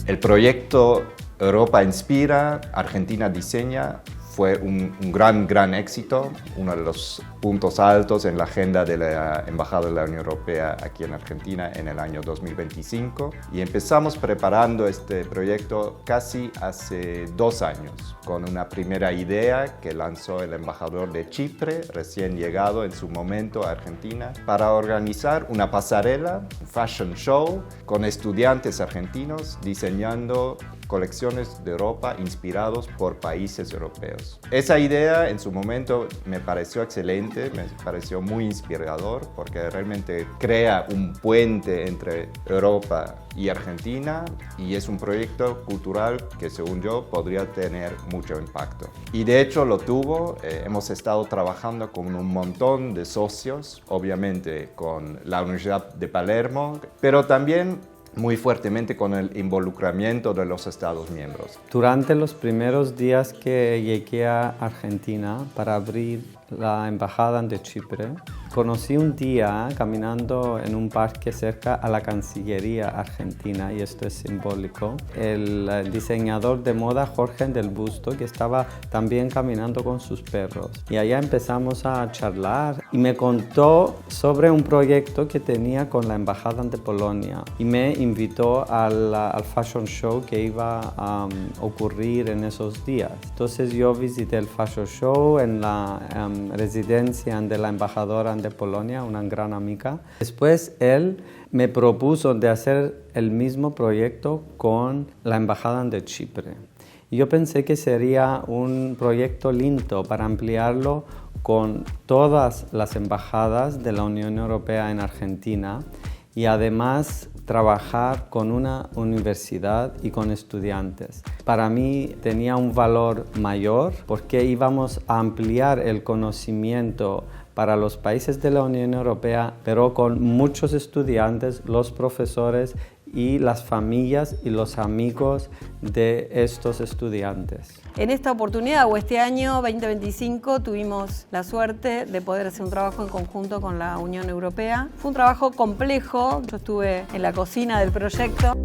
El proyecto Europa Inspira, Argentina Diseña fue un gran éxito, uno de los puntos altos en la agenda de la Embajada de la Unión Europea aquí en Argentina en el año 2025. Y empezamos preparando este proyecto casi hace 2 años, con una primera idea que lanzó el embajador de Chipre, recién llegado en su momento a Argentina, para organizar una pasarela, un fashion show, con estudiantes argentinos diseñando colecciones de ropa inspirados por países europeos. Esa idea en su momento me pareció excelente, me pareció muy inspirador porque realmente crea un puente entre Europa y Argentina y es un proyecto cultural que según yo podría tener mucho impacto. Y de hecho lo tuvo, hemos estado trabajando con un montón de socios, obviamente con la Universidad de Palermo, pero también muy fuertemente con el involucramiento de los Estados miembros. Durante los primeros días que llegué a Argentina para abrir la embajada de Chipre, conocí un día caminando en un parque cerca a la Cancillería argentina, y esto es simbólico, el diseñador de moda Jorge del Busto, que estaba también caminando con sus perros. Y allá empezamos a charlar y me contó sobre un proyecto que tenía con la Embajada de Polonia y me invitó al fashion show que iba a ocurrir en esos días. Entonces yo visité el fashion show en la residencia de la embajadora de Polonia, una gran amiga. Después él me propuso de hacer el mismo proyecto con la embajada de Chipre. Y yo pensé que sería un proyecto lindo para ampliarlo con todas las embajadas de la Unión Europea en Argentina y además trabajar con una universidad y con estudiantes. Para mí tenía un valor mayor porque íbamos a ampliar el conocimiento para los países de la Unión Europea, pero con muchos estudiantes, los profesores y las familias y los amigos de estos estudiantes. En esta oportunidad o este año 2025 tuvimos la suerte de poder hacer un trabajo en conjunto con la Unión Europea. Fue un trabajo complejo, yo estuve en la cocina del proyecto.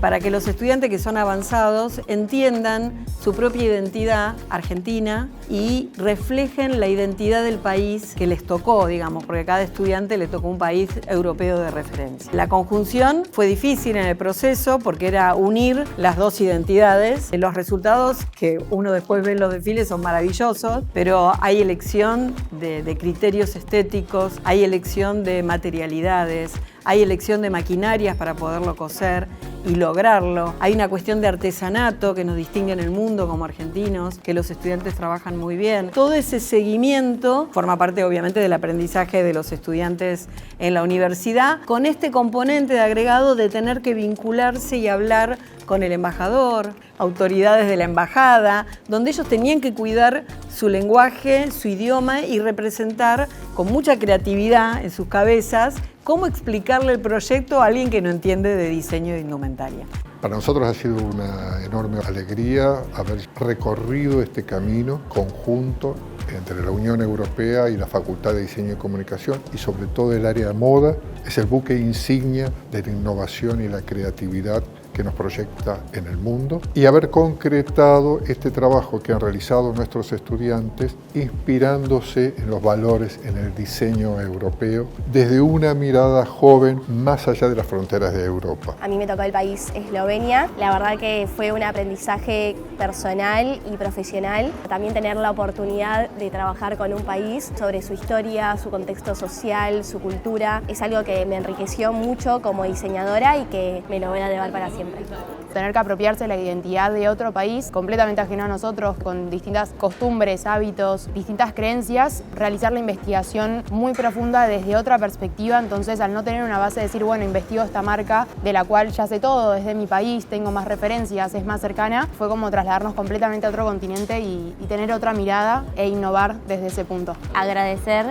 Para que los estudiantes que son avanzados entiendan su propia identidad argentina y reflejen la identidad del país que les tocó, digamos, porque a cada estudiante le tocó un país europeo de referencia. La conjunción fue difícil en el proceso porque era unir las dos identidades. Los resultados que uno después ve en los desfiles son maravillosos, pero hay elección de criterios estéticos, hay elección de materialidades, hay elección de maquinarias para poderlo coser y lograrlo. Hay una cuestión de artesanato que nos distingue en el mundo como argentinos, que los estudiantes trabajan muy bien. Todo ese seguimiento forma parte obviamente del aprendizaje de los estudiantes en la universidad, con este componente de agregado de tener que vincularse y hablar con el embajador, autoridades de la embajada, donde ellos tenían que cuidar su lenguaje, su idioma y representar con mucha creatividad en sus cabezas cómo explicarle el proyecto a alguien que no entiende de diseño de indumentaria. Para nosotros ha sido una enorme alegría haber recorrido este camino conjunto entre la Unión Europea y la Facultad de Diseño y Comunicación y sobre todo el área de moda. Es el buque insignia de la innovación y la creatividad que nos proyecta en el mundo, y haber concretado este trabajo que han realizado nuestros estudiantes inspirándose en los valores en el diseño europeo desde una mirada joven más allá de las fronteras de Europa. A mí me tocó el país Eslovenia. La verdad que fue un aprendizaje personal y profesional. También tener la oportunidad de trabajar con un país sobre su historia, su contexto social, su cultura, es algo que me enriqueció mucho como diseñadora y que me lo voy a llevar para siempre. Tener que apropiarse de la identidad de otro país completamente ajeno a nosotros, con distintas costumbres, hábitos, distintas creencias, realizar la investigación muy profunda desde otra perspectiva. Entonces, al no tener una base de decir, bueno, investigo esta marca de la cual ya sé todo, desde mi país, tengo más referencias, es más cercana, fue como trasladarnos completamente a otro continente y tener otra mirada e innovar desde ese punto. Agradecer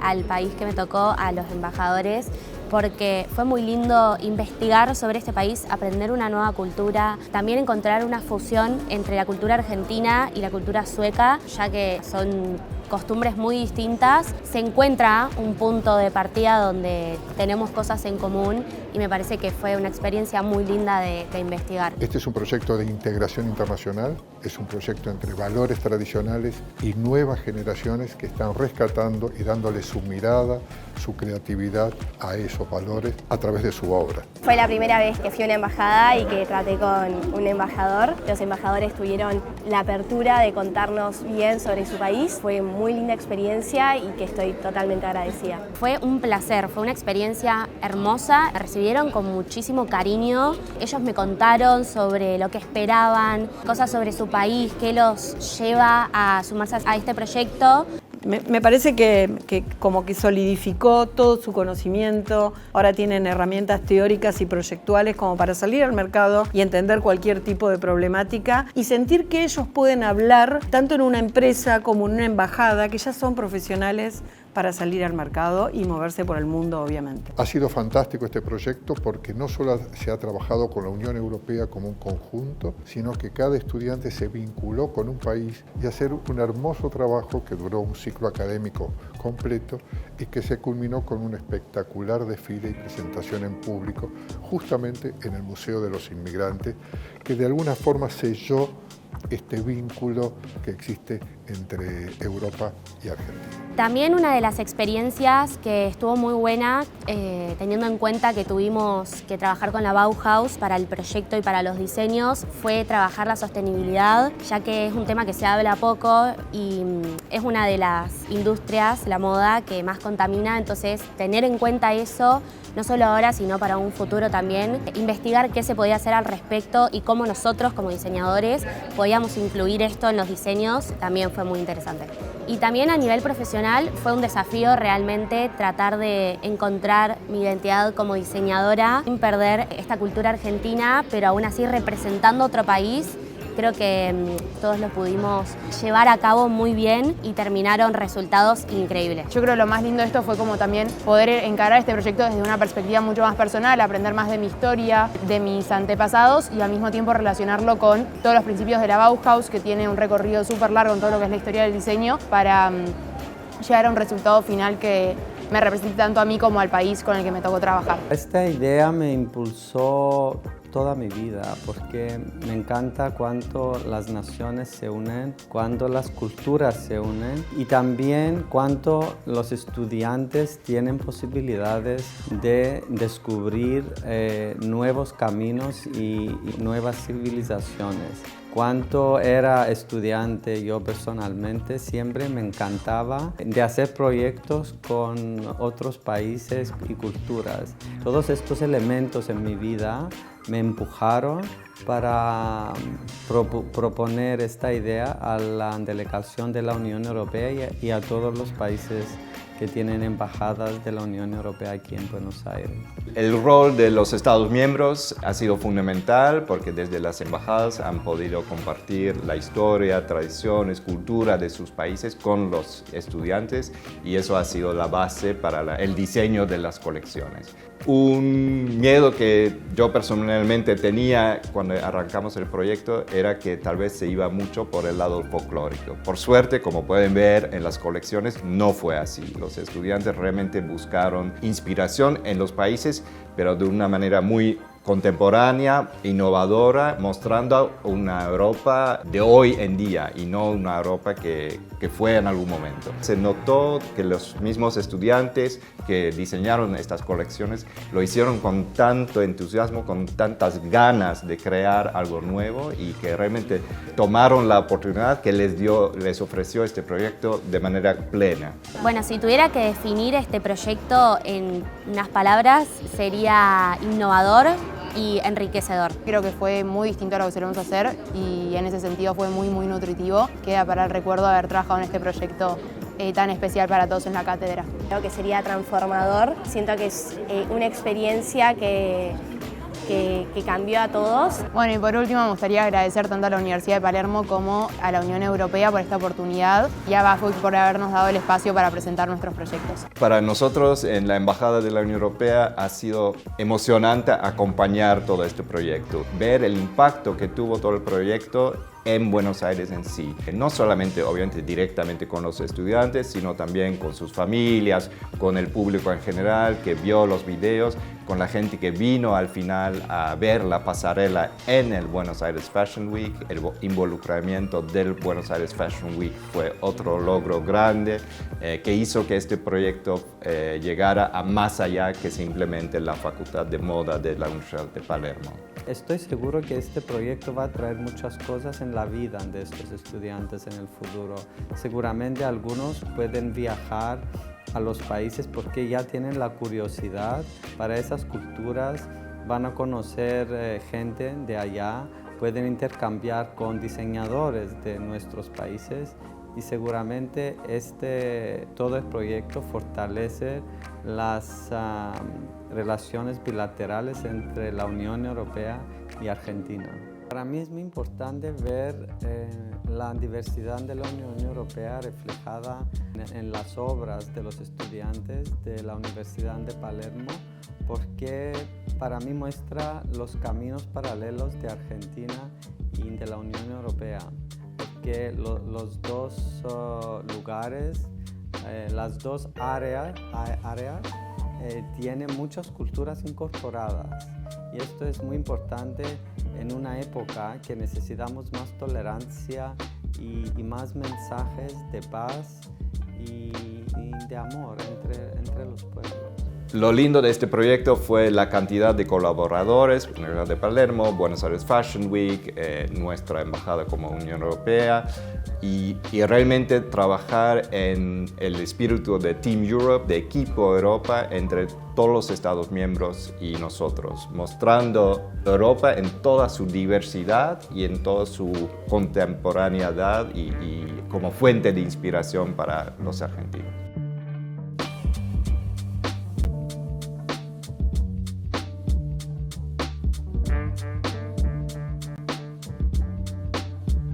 al país que me tocó, a los embajadores, porque fue muy lindo investigar sobre este país, aprender una nueva cultura, también encontrar una fusión entre la cultura argentina y la cultura sueca, ya que son costumbres muy distintas. Se encuentra un punto de partida donde tenemos cosas en común y me parece que fue una experiencia muy linda de investigar. Este es un proyecto de integración internacional, es un proyecto entre valores tradicionales y nuevas generaciones que están rescatando y dándole su mirada, su creatividad a esos valores a través de su obra. Fue la primera vez que fui a una embajada y que traté con un embajador. Los embajadores tuvieron la apertura de contarnos bien sobre su país. Fue muy linda experiencia y que estoy totalmente agradecida. Fue un placer, fue una experiencia hermosa. Me recibieron con muchísimo cariño. Ellos me contaron sobre lo que esperaban, cosas sobre su país, qué los lleva a sumarse a este proyecto. Me parece que como que solidificó todo su conocimiento, ahora tienen herramientas teóricas y proyectuales como para salir al mercado y entender cualquier tipo de problemática y sentir que ellos pueden hablar tanto en una empresa como en una embajada, que ya son profesionales para salir al mercado y moverse por el mundo, obviamente. Ha sido fantástico este proyecto porque no solo se ha trabajado con la Unión Europea como un conjunto, sino que cada estudiante se vinculó con un país y hacer un hermoso trabajo que duró un ciclo académico completo y que se culminó con un espectacular desfile y presentación en público justamente en el Museo de los Inmigrantes, que de alguna forma selló este vínculo que existe entre Europa y Argentina. También una de las experiencias que estuvo muy buena, teniendo en cuenta que tuvimos que trabajar con la Bauhaus para el proyecto y para los diseños, fue trabajar la sostenibilidad, ya que es un tema que se habla poco y es una de las industrias, la moda, que más contamina, entonces tener en cuenta eso, no solo ahora, sino para un futuro también, investigar qué se podía hacer al respecto y cómo nosotros como diseñadores podíamos incluir esto en los diseños, también fue muy interesante. Y también a nivel profesional fue un desafío realmente tratar de encontrar mi identidad como diseñadora sin perder esta cultura argentina, pero aún así representando otro país. Creo que todos lo pudimos llevar a cabo muy bien y terminaron resultados increíbles. Yo creo que lo más lindo de esto fue como también poder encarar este proyecto desde una perspectiva mucho más personal, aprender más de mi historia, de mis antepasados y al mismo tiempo relacionarlo con todos los principios de la Bauhaus, que tiene un recorrido súper largo en todo lo que es la historia del diseño, para llegar a un resultado final que me represente tanto a mí como al país con el que me tocó trabajar. Esta idea me impulsó toda mi vida porque me encanta cuando las naciones se unen, cuando las culturas se unen y también cuando los estudiantes tienen posibilidades de descubrir nuevos caminos y nuevas civilizaciones. Cuando era estudiante, yo personalmente siempre me encantaba de hacer proyectos con otros países y culturas. Todos estos elementos en mi vida me empujaron para proponer esta idea a la delegación de la Unión Europea y a todos los países que tienen embajadas de la Unión Europea aquí en Buenos Aires. El rol de los Estados miembros ha sido fundamental porque desde las embajadas han podido compartir la historia, tradiciones, cultura de sus países con los estudiantes y eso ha sido la base para el diseño de las colecciones. Un miedo que yo personalmente tenía cuando arrancamos el proyecto era que tal vez se iba mucho por el lado folclórico. Por suerte, como pueden ver en las colecciones, no fue así. Los estudiantes realmente buscaron inspiración en los países, pero de una manera muy contemporánea, innovadora, mostrando una Europa de hoy en día y no una Europa que fue en algún momento. Se notó que los mismos estudiantes que diseñaron estas colecciones lo hicieron con tanto entusiasmo, con tantas ganas de crear algo nuevo y que realmente tomaron la oportunidad que les ofreció este proyecto de manera plena. Bueno, si tuviera que definir este proyecto en unas palabras, sería innovador y enriquecedor. Creo que fue muy distinto a lo que solemos hacer y en ese sentido fue muy nutritivo. Queda para el recuerdo haber trabajado en este proyecto tan especial para todos en la cátedra. Creo que sería transformador. Siento que es una experiencia que que cambió a todos. Bueno, y por último me gustaría agradecer tanto a la Universidad de Palermo como a la Unión Europea por esta oportunidad y a BAFUT por habernos dado el espacio para presentar nuestros proyectos. Para nosotros en la Embajada de la Unión Europea ha sido emocionante acompañar todo este proyecto, ver el impacto que tuvo todo el proyecto en Buenos Aires en sí, que no solamente obviamente directamente con los estudiantes, sino también con sus familias, con el público en general que vio los videos, con la gente que vino al final a ver la pasarela en el Buenos Aires Fashion Week. El involucramiento del Buenos Aires Fashion Week fue otro logro grande que hizo que este proyecto llegara a más allá que simplemente la Facultad de Moda de la Universidad de Palermo. Estoy seguro que este proyecto va a traer muchas cosas en la vida de estos estudiantes en el futuro. Seguramente algunos pueden viajar a los países porque ya tienen la curiosidad para esas culturas, van a conocer gente de allá, pueden intercambiar con diseñadores de nuestros países y seguramente todo el proyecto fortalece las relaciones bilaterales entre la Unión Europea y Argentina. Para mí es muy importante ver la diversidad de la Unión Europea reflejada en las obras de los estudiantes de la Universidad de Palermo, porque para mí muestra los caminos paralelos de Argentina y de la Unión Europea, porque los dos lugares, las dos áreas tienen muchas culturas incorporadas y esto es muy importante en una época que necesitamos más tolerancia y más mensajes de paz y de amor entre los pueblos. Lo lindo de este proyecto fue la cantidad de colaboradores, Universidad de Palermo, Buenos Aires Fashion Week, nuestra embajada como Unión Europea y realmente trabajar en el espíritu de Team Europe, de equipo Europa, entre todos los Estados miembros y nosotros, mostrando Europa en toda su diversidad y en toda su contemporaneidad y como fuente de inspiración para los argentinos.